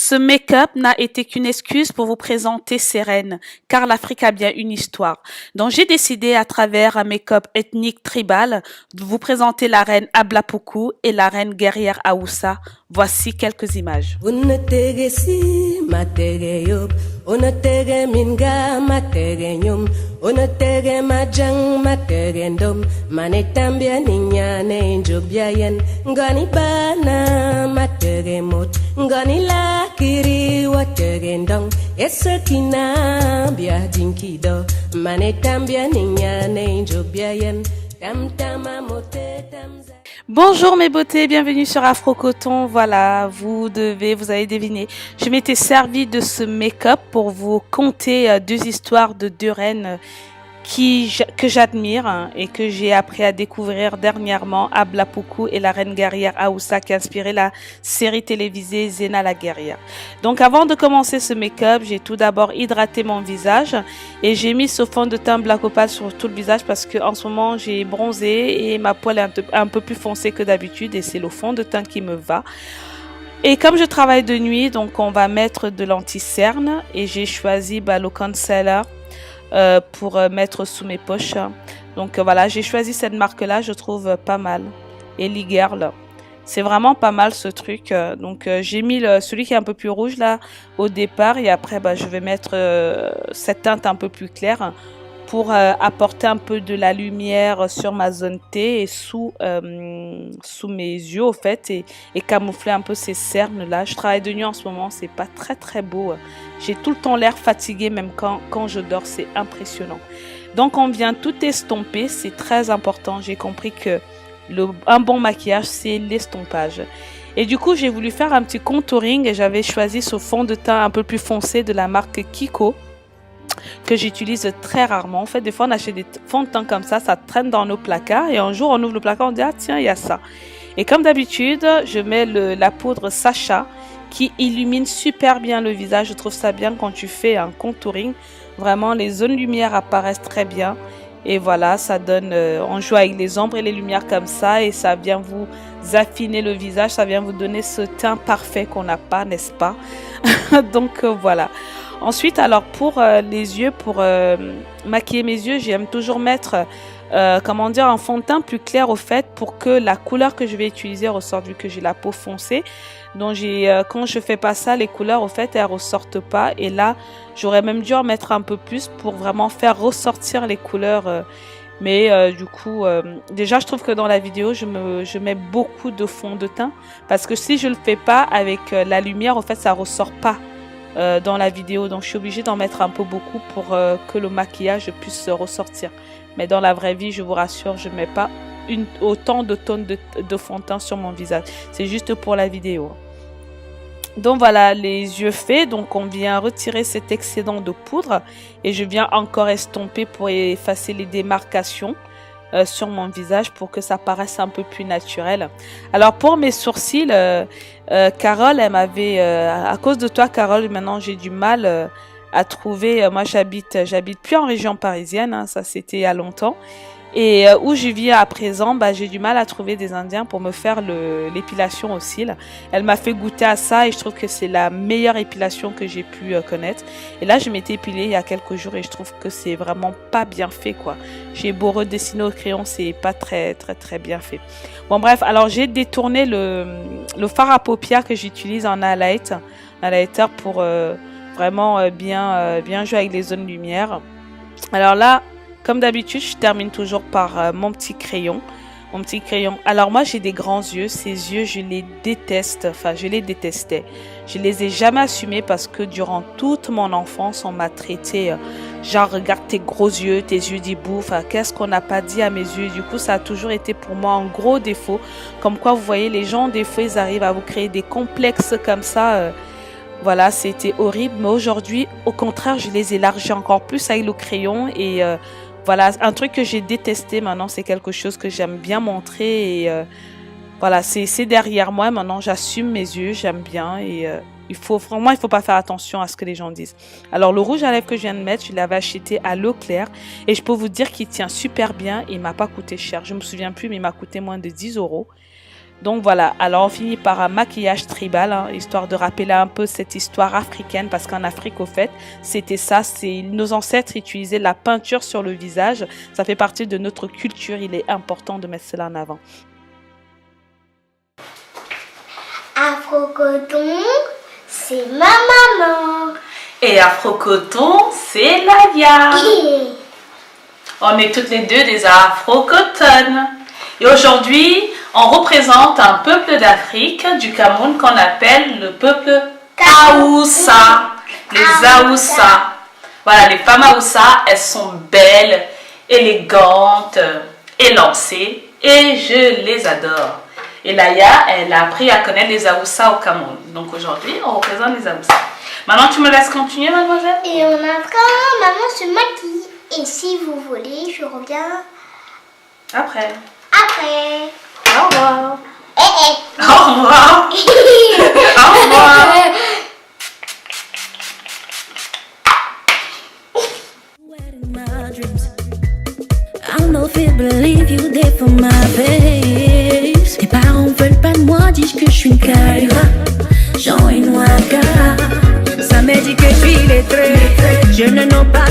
Ce make-up n'a été qu'une excuse pour vous présenter ces reines, car l'Afrique a bien une histoire. Donc j'ai décidé à travers un make-up ethnique tribal de vous présenter la reine Ablapuku et la reine guerrière Aoussa. Voici quelques images. Unatege minga matege nyum, unatege majang matege ndom, manetambia ninyane njobia yen, ngani bana matege mot, ngani lakiri watege ndong, esekina bia dinkido, manetambia ninyane njobia yen, tamtama mote tamza. Bonjour mes beautés, bienvenue sur Afro Coton. Voilà, vous avez deviné. Je m'étais servi de ce make-up pour vous conter deux histoires de deux reines que j'admire et que j'ai appris à découvrir dernièrement, Ablapuku et la reine guerrière Aoussa qui a inspiré la série télévisée Zena la guerrière. Donc avant de commencer ce make-up, j'ai tout d'abord hydraté mon visage et j'ai mis ce fond de teint Black Opal sur tout le visage parce que en ce moment j'ai bronzé et ma peau est un peu plus foncée que d'habitude et c'est le fond de teint qui me va. Et comme je travaille de nuit, donc on va mettre de l'anti-cerne et j'ai choisi le concealer pour mettre sous mes poches. Donc voilà, j'ai choisi cette marque là, je trouve pas mal. Ellie Girl, c'est vraiment pas mal ce truc. Donc j'ai mis celui qui est un peu plus rouge là au départ et après je vais mettre cette teinte un peu plus claire pour apporter un peu de la lumière sur ma zone T et sous mes yeux au fait et camoufler un peu ces cernes là. Je travaille de nuit en ce moment, c'est pas très beau. J'ai tout le temps l'air fatiguée même quand je dors, c'est impressionnant. Donc on vient tout estomper, c'est très important. J'ai compris que un bon maquillage c'est l'estompage. Et du coup j'ai voulu faire un petit contouring et j'avais choisi ce fond de teint un peu plus foncé de la marque Kiko, que j'utilise très rarement. En fait, des fois, on achète des fonds de teint comme ça traîne dans nos placards et un jour, on ouvre le placard, on dit « Ah tiens, il y a ça ». Et comme d'habitude, je mets la poudre Sacha qui illumine super bien le visage. Je trouve ça bien quand tu fais un contouring. Vraiment, les zones lumière apparaissent très bien. Et voilà, ça donne, on joue avec les ombres et les lumières comme ça et ça vient vous affiner le visage, ça vient vous donner ce teint parfait qu'on n'a pas, n'est-ce pas? Donc voilà. Ensuite, alors pour les yeux, pour maquiller mes yeux, j'aime toujours mettre, un fond de teint plus clair au fait pour que la couleur que je vais utiliser ressorte vu que j'ai la peau foncée. Donc quand je fais pas ça, les couleurs au fait elles ressortent pas et là j'aurais même dû en mettre un peu plus pour vraiment faire ressortir les couleurs. Mais du coup, déjà je trouve que dans la vidéo je mets beaucoup de fond de teint parce que si je le fais pas avec la lumière, au fait ça ressort pas dans la vidéo, donc je suis obligée d'en mettre un peu beaucoup pour que le maquillage puisse ressortir. Mais dans la vraie vie, je vous rassure, je ne mets pas autant de tonnes de fond de teint sur mon visage. C'est juste pour la vidéo. Donc voilà, les yeux faits. Donc on vient retirer cet excédent de poudre et je viens encore estomper pour effacer les démarcations sur mon visage pour que ça paraisse un peu plus naturel. Alors pour mes sourcils, Carole, elle m'avait, à cause de toi Carole, maintenant j'ai du mal à trouver, moi j'habite plus en région parisienne, hein, ça c'était il y a longtemps. Et où je vis à présent, j'ai du mal à trouver des Indiens pour me faire l'épilation aux cils. Elle m'a fait goûter à ça et je trouve que c'est la meilleure épilation que j'ai pu connaître. Et là, je m'étais épilée il y a quelques jours et je trouve que c'est vraiment pas bien fait, quoi. J'ai beau redessiner au crayon, c'est pas très bien fait. Bon bref, alors j'ai détourné le fard à paupières que j'utilise en highlighter pour vraiment bien jouer avec les zones lumière. Alors là, comme d'habitude, je termine toujours par mon petit crayon. Alors moi, j'ai des grands yeux. Ces yeux, je les déteste. Enfin, je les détestais. Je les ai jamais assumés parce que durant toute mon enfance, on m'a traité genre, regarde tes gros yeux, tes yeux d'hibou. Enfin, qu'est-ce qu'on n'a pas dit à mes yeux. Du coup, ça a toujours été pour moi un gros défaut. Comme quoi, vous voyez, les gens, des fois, ils arrivent à vous créer des complexes comme ça. Voilà, c'était horrible. Mais aujourd'hui, au contraire, je les élargis encore plus avec le crayon et... voilà, un truc que j'ai détesté maintenant, c'est quelque chose que j'aime bien montrer et voilà, c'est derrière moi. Maintenant, j'assume mes yeux, j'aime bien et il faut pas faire attention à ce que les gens disent. Alors, le rouge à lèvres que je viens de mettre, je l'avais acheté à Leclerc et je peux vous dire qu'il tient super bien et il m'a pas coûté cher. Je me souviens plus, mais il m'a coûté moins de 10 €. Donc voilà, alors on finit par un maquillage tribal, hein, histoire de rappeler un peu cette histoire africaine, parce qu'en Afrique, au fait, c'était ça, nos ancêtres utilisaient la peinture sur le visage, ça fait partie de notre culture, il est important de mettre cela en avant. Afro-Coton, c'est ma maman. Et Afro-Coton, c'est Laïa. On est toutes les deux des Afro-Coton. Et aujourd'hui, on représente un peuple d'Afrique, du Cameroun, qu'on appelle le peuple Aoussa. Les Aoussa. Voilà, les femmes Aoussa, elles sont belles, élégantes, élancées, et je les adore. Et Laïa, elle a appris à connaître les Aoussa au Cameroun. Donc aujourd'hui, on représente les Aoussa. Maintenant, tu me laisses continuer, mademoiselle? Et on apprend, maman se maquille. Et si vous voulez, je reviens après. Après. Au revoir. Au revoir. Au revoir. I'll no fear, believe you there for my face. Tes parents veulent pas de moi, disent que je suis une caïra. Jean et Noaka. Ça me dit que tu es très, je ne nomme pas.